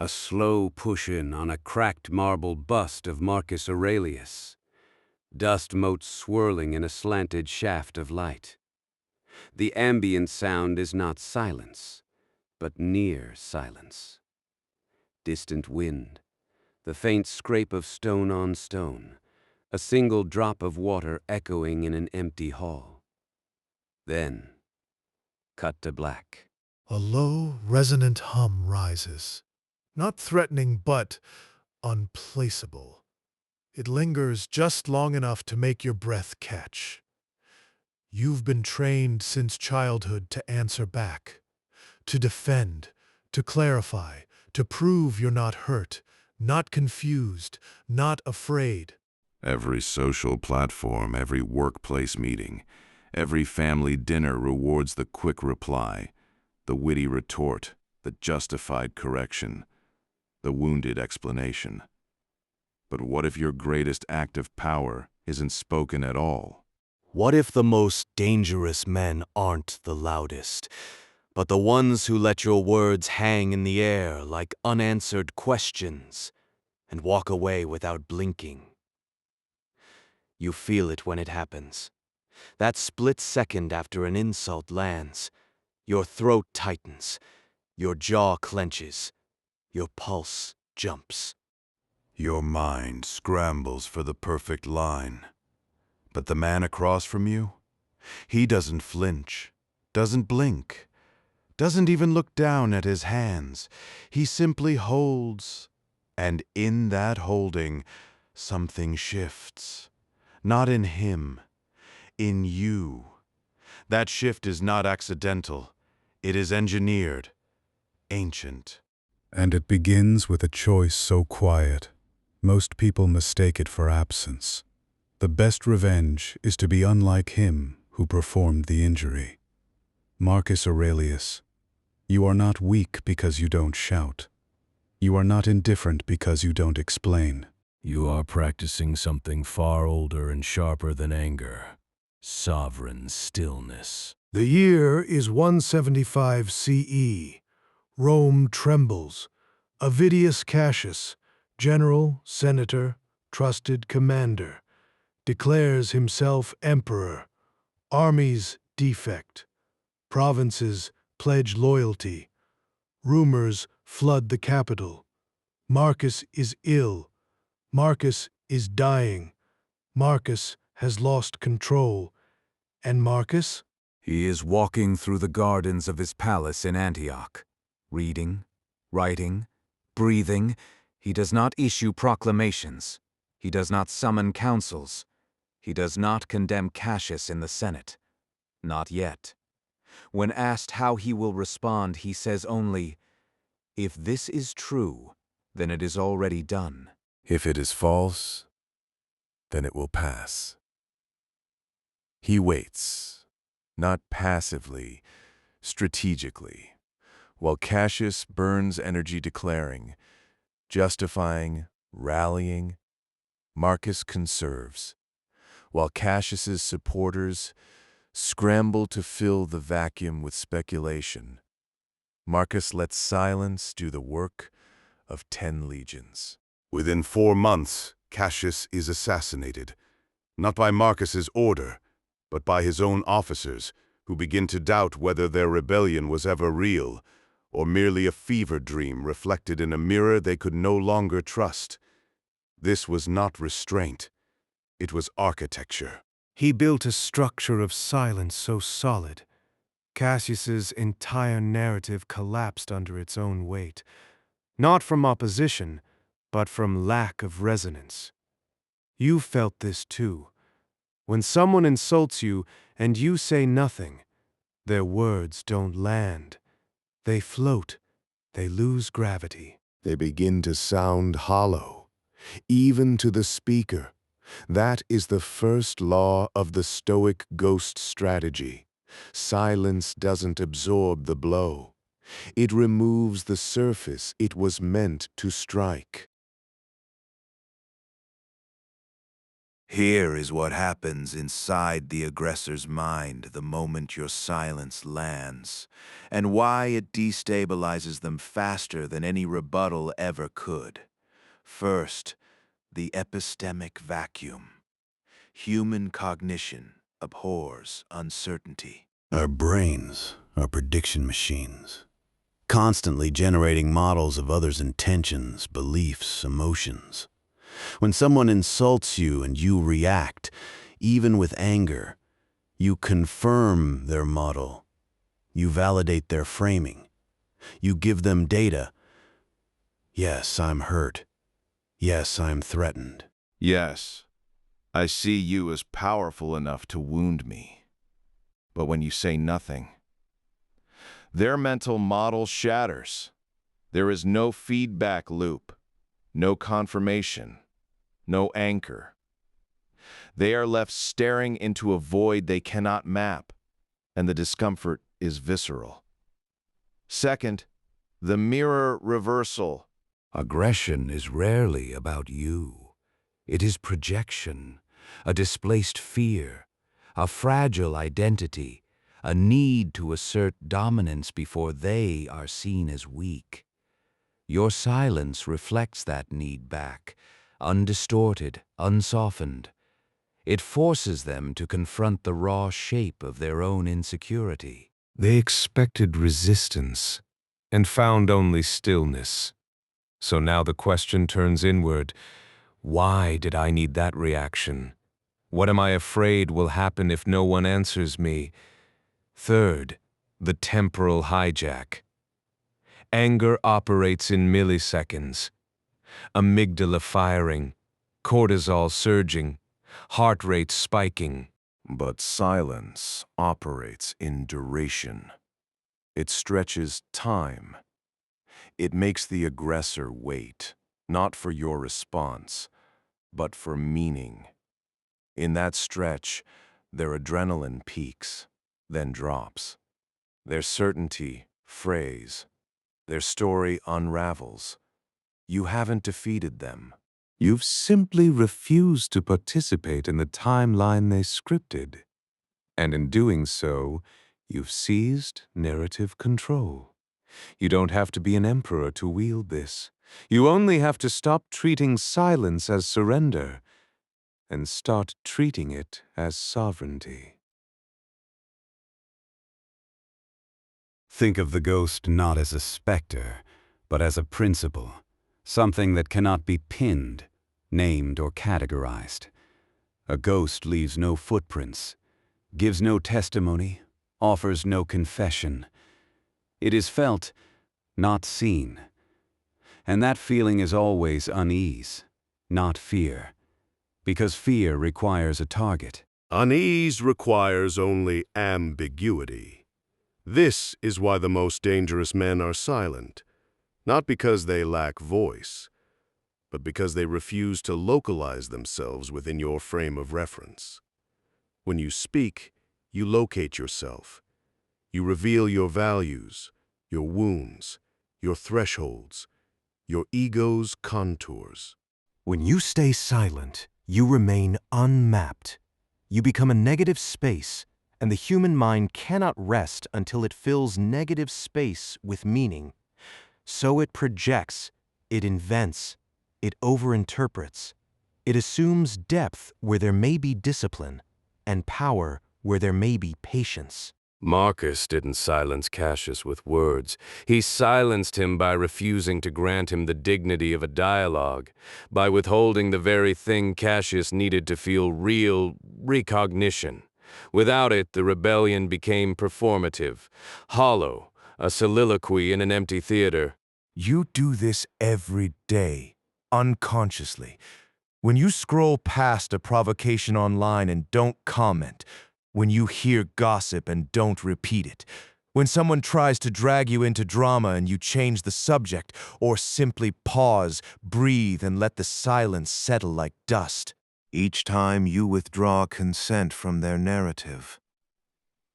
A slow push-in on a cracked marble bust of Marcus Aurelius. Dust motes swirling in a slanted shaft of light. The ambient sound is not silence, but near silence. Distant wind, the faint scrape of stone on stone, a single drop of water echoing in an empty hall. Then, cut to black. A low, resonant hum rises, not threatening but unplaceable. It lingers just long enough to make your breath catch. You've been trained since childhood to answer back, to defend, to clarify, to prove you're not hurt, not confused, not afraid. Every social platform, every workplace meeting, every family dinner rewards the quick reply, the witty retort, the justified correction, the wounded explanation. But what if your greatest act of power isn't spoken at all? What if the most dangerous men aren't the loudest, but the ones who let your words hang in the air like unanswered questions and walk away without blinking? You feel it when it happens. That split second after an insult lands, your throat tightens, your jaw clenches, your pulse jumps. Your mind scrambles for the perfect line. But the man across from you, he doesn't flinch, doesn't blink, doesn't even look down at his hands. He simply holds, and in that holding, something shifts. Not in him, in you. That shift is not accidental. It is engineered, ancient. And it begins with a choice so quiet, most people mistake it for absence. The best revenge is to be unlike him who performed the injury. Marcus Aurelius, you are not weak because you don't shout. You are not indifferent because you don't explain. You are practicing something far older and sharper than anger. Sovereign stillness. The year is 175 CE. Rome trembles. Avidius Cassius, general, senator, trusted commander, declares himself emperor. Armies defect. Provinces pledge loyalty. Rumors flood the capital. Marcus is ill. Marcus is dying. Marcus has lost control. And Marcus? He is walking through the gardens of his palace in Antioch, reading, writing, breathing. He does not issue proclamations. He does not summon councils. He does not condemn Cassius in the Senate. Not yet. When asked how he will respond, he says only, "If this is true, then it is already done. If it is false, then it will pass." He waits, not passively, strategically, while Cassius burns energy declaring, justifying, rallying. Marcus conserves, while Cassius's supporters scramble to fill the vacuum with speculation. Marcus lets silence do the work of 10 legions. Within 4 months, Cassius is assassinated, not by Marcus's order, but by his own officers, who begin to doubt whether their rebellion was ever real, or merely a fever dream reflected in a mirror they could no longer trust. This was not restraint. It was architecture. He built a structure of silence so solid, Cassius's entire narrative collapsed under its own weight, not from opposition, but from lack of resonance. You felt this too. When someone insults you and you say nothing, their words don't land. They float. They lose gravity. They begin to sound hollow, even to the speaker. That is the first law of the Stoic ghost strategy. Silence doesn't absorb the blow. It removes the surface it was meant to strike. Here is what happens inside the aggressor's mind the moment your silence lands, and why it destabilizes them faster than any rebuttal ever could. First, the epistemic vacuum. Human cognition abhors uncertainty. Our brains are prediction machines, constantly generating models of others' intentions, beliefs, emotions. When someone insults you and you react, even with anger, you confirm their model. You validate their framing. You give them data. Yes, I'm hurt. Yes, I'm threatened. Yes, I see you as powerful enough to wound me. But when you say nothing, their mental model shatters. There is no feedback loop, no confirmation, no anchor. They are left staring into a void they cannot map, and the discomfort is visceral. Second, the mirror reversal. Aggression is rarely about you. It is projection, a displaced fear, a fragile identity, a need to assert dominance before they are seen as weak. Your silence reflects that need back, undistorted, unsoftened. It forces them to confront the raw shape of their own insecurity. They expected resistance and found only stillness. So now the question turns inward. Why did I need that reaction? What am I afraid will happen if no one answers me? Third, the temporal hijack. Anger operates in milliseconds. Amygdala firing, cortisol surging, heart rate spiking. But silence operates in duration. It stretches time. It makes the aggressor wait, not for your response, but for meaning. In that stretch, their adrenaline peaks, then drops. Their certainty frays. Their story unravels. You haven't defeated them. You've simply refused to participate in the timeline they scripted. And in doing so, you've seized narrative control. You don't have to be an emperor to wield this. You only have to stop treating silence as surrender and start treating it as sovereignty. Think of the ghost not as a specter, but as a principle, something that cannot be pinned, named, or categorized. A ghost leaves no footprints, gives no testimony, offers no confession. It is felt, not seen. And that feeling is always unease, not fear, because fear requires a target. Unease requires only ambiguity. This is why the most dangerous men are silent, not because they lack voice, but because they refuse to localize themselves within your frame of reference. When you speak, you locate yourself. You reveal your values, your wounds, your thresholds, your ego's contours. When you stay silent, you remain unmapped. You become a negative space, and the human mind cannot rest until it fills negative space with meaning. So it projects, it invents, it overinterprets. It assumes depth where there may be discipline, and power where there may be patience. Marcus didn't silence Cassius with words. He silenced him by refusing to grant him the dignity of a dialogue, by withholding the very thing Cassius needed to feel real recognition. Without it, the rebellion became performative, hollow, a soliloquy in an empty theater. You do this every day, unconsciously. When you scroll past a provocation online and don't comment, when you hear gossip and don't repeat it, when someone tries to drag you into drama and you change the subject, or simply pause, breathe, and let the silence settle like dust. Each time you withdraw consent from their narrative,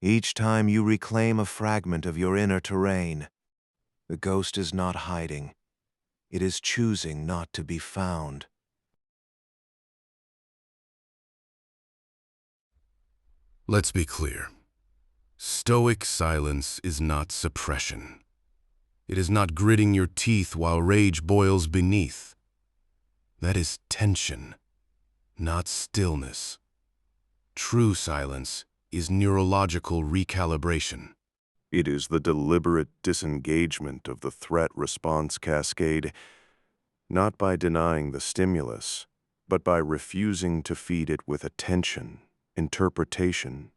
each time you reclaim a fragment of your inner terrain, the ghost is not hiding. It is choosing not to be found. Let's be clear. Stoic silence is not suppression. It is not gritting your teeth while rage boils beneath. That is tension, not stillness. True silence is neurological recalibration. It is the deliberate disengagement of the threat-response cascade, not by denying the stimulus, but by refusing to feed it with attention, interpretation,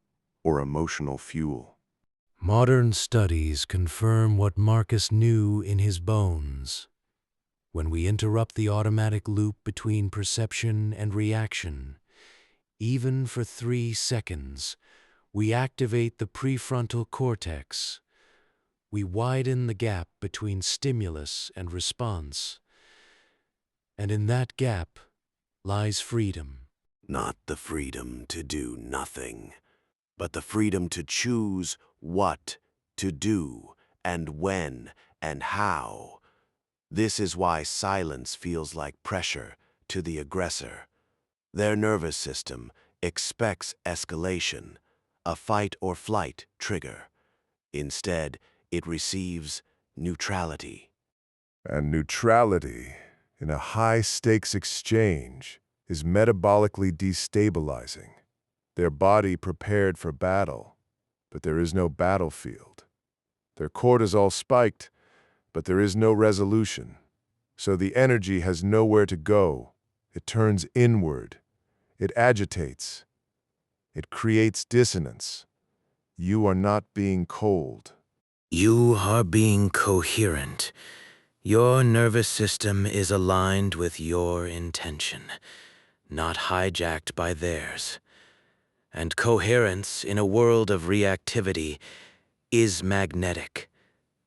or emotional fuel. Modern studies confirm what Marcus knew in his bones. When we interrupt the automatic loop between perception and reaction, even for 3 seconds, we activate the prefrontal cortex. We widen the gap between stimulus and response. And in that gap lies freedom. Not the freedom to do nothing, but the freedom to choose what to do and when and how. This is why silence feels like pressure to the aggressor. Their nervous system expects escalation, a fight or flight trigger. Instead, it receives neutrality. And neutrality, in a high-stakes exchange, is metabolically destabilizing. Their body prepared for battle, but there is no battlefield. Their cortisol spiked, but there is no resolution. So the energy has nowhere to go. It turns inward. It agitates. It creates dissonance. You are not being cold. You are being coherent. Your nervous system is aligned with your intention, not hijacked by theirs. And coherence in a world of reactivity is magnetic.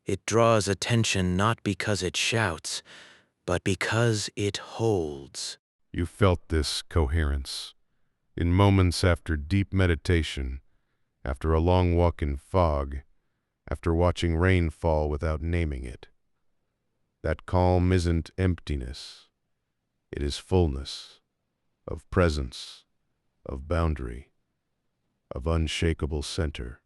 It draws attention not because it shouts, but because it holds. You felt this coherence in moments after deep meditation, after a long walk in fog, after watching rain fall without naming it. That calm isn't emptiness. It is fullness, of presence, of boundary, of unshakable center.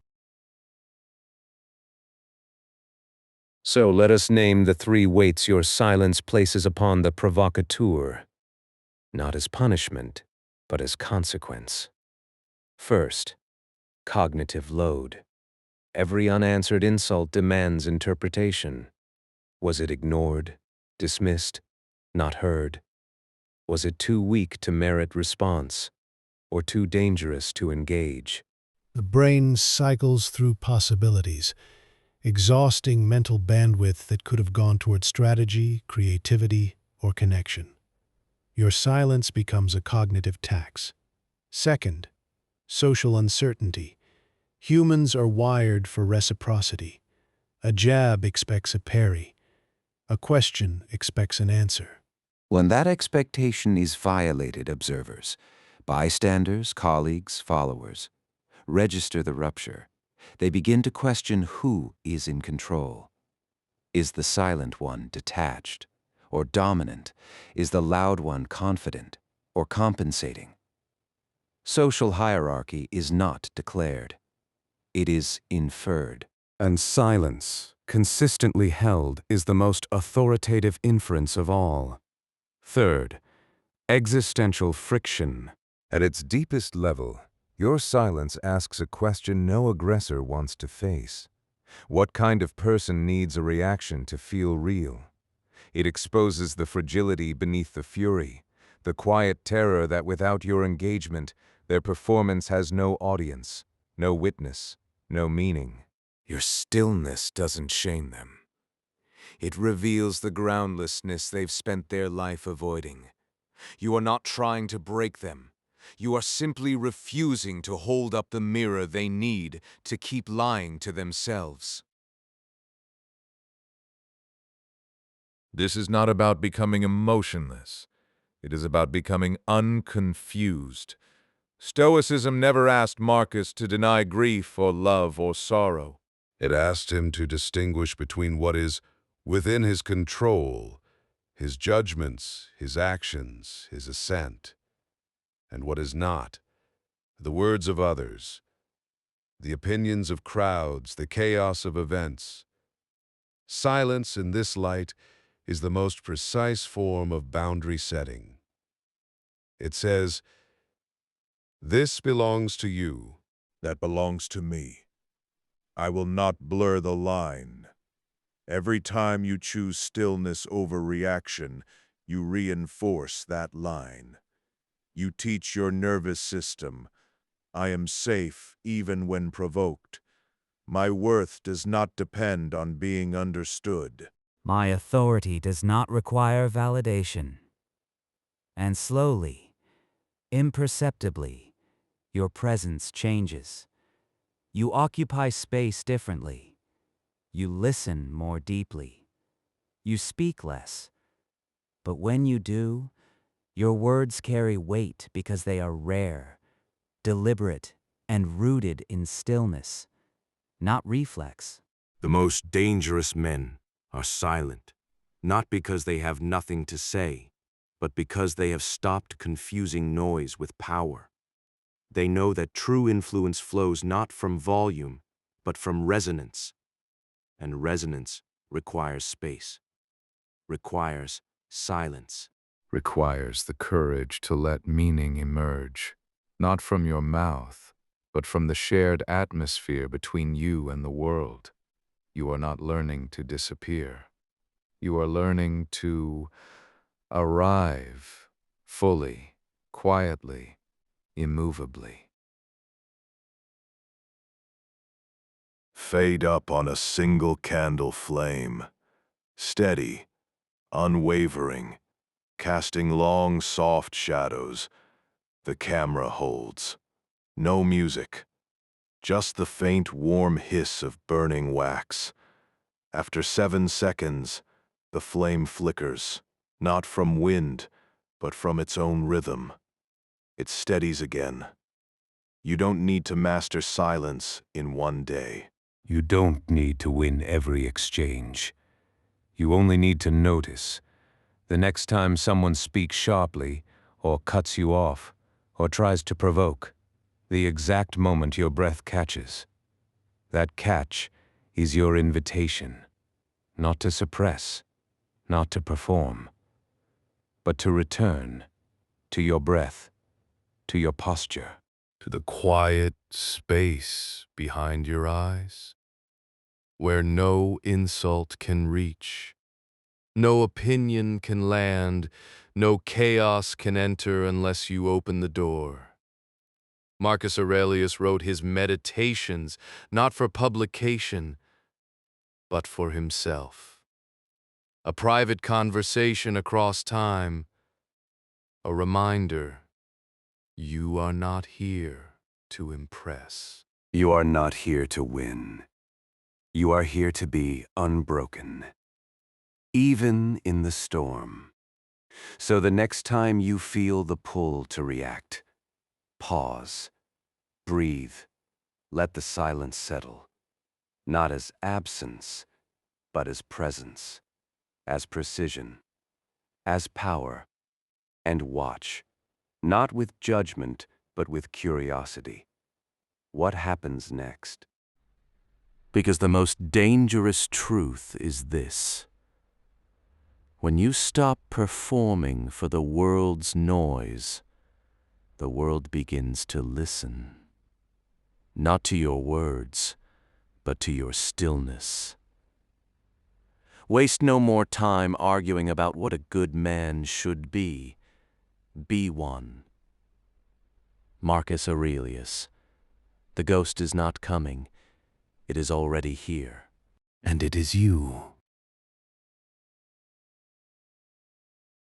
So let us name the 3 weights your silence places upon the provocateur, not as punishment, but as consequence. First, cognitive load. Every unanswered insult demands interpretation. Was it ignored, dismissed, not heard? Was it too weak to merit response, or too dangerous to engage? The brain cycles through possibilities, exhausting mental bandwidth that could have gone toward strategy, creativity, or connection. Your silence becomes a cognitive tax. Second, social uncertainty. Humans are wired for reciprocity. A jab expects a parry. A question expects an answer. When that expectation is violated, observers, bystanders, colleagues, followers, register the rupture. They begin to question who is in control. Is the silent one detached or dominant? Is the loud one confident or compensating? Social hierarchy is not declared. It is inferred. And silence, consistently held, is the most authoritative inference of all. Third, existential friction. At its deepest level, your silence asks a question no aggressor wants to face. What kind of person needs a reaction to feel real? It exposes the fragility beneath the fury, the quiet terror that without your engagement, their performance has no audience, no witness, no meaning. Your stillness doesn't shame them. It reveals the groundlessness they've spent their life avoiding. You are not trying to break them. You are simply refusing to hold up the mirror they need to keep lying to themselves. This is not about becoming emotionless. It is about becoming unconfused. Stoicism never asked Marcus to deny grief or love or sorrow. It asked him to distinguish between what is within his control, his judgments, his actions, his assent, and what is not, the words of others, the opinions of crowds, the chaos of events. Silence in this light is the most precise form of boundary setting. It says, "This belongs to you." That belongs to me. I will not blur the line. Every time you choose stillness over reaction, you reinforce that line. You teach your nervous system, I am safe even when provoked. My worth does not depend on being understood. My authority does not require validation. And slowly, imperceptibly, your presence changes. You occupy space differently. You listen more deeply. You speak less. But when you do, your words carry weight because they are rare, deliberate, and rooted in stillness, not reflex. The most dangerous men are silent, not because they have nothing to say, but because they have stopped confusing noise with power. They know that true influence flows not from volume, but from resonance. And resonance requires space, requires silence. Requires the courage to let meaning emerge, not from your mouth, but from the shared atmosphere between you and the world. You are not learning to disappear. You are learning to arrive fully, quietly, immovably. Fade up on a single candle flame, steady, unwavering, casting long, soft shadows. The camera holds. No music, just the faint, warm hiss of burning wax. After 7 seconds, the flame flickers, not from wind, but from its own rhythm. It steadies again. You don't need to master silence in one day. You don't need to win every exchange. You only need to notice. The next time someone speaks sharply, or cuts you off, or tries to provoke, the exact moment your breath catches. That catch is your invitation, not to suppress, not to perform, but to return to your breath, to your posture. To the quiet space behind your eyes, where no insult can reach, no opinion can land, no chaos can enter unless you open the door. Marcus Aurelius wrote his Meditations not for publication, but for himself. A private conversation across time, a reminder, you are not here to impress. You are not here to win. You are here to be unbroken, even in the storm. So the next time you feel the pull to react, pause, breathe, let the silence settle, not as absence, but as presence, as precision, as power, and watch, not with judgment, but with curiosity. What happens next? Because the most dangerous truth is this. When you stop performing for the world's noise, the world begins to listen. Not to your words, but to your stillness. Waste no more time arguing about what a good man should be. Be one. Marcus Aurelius. The ghost is not coming. It is already here. And it is you.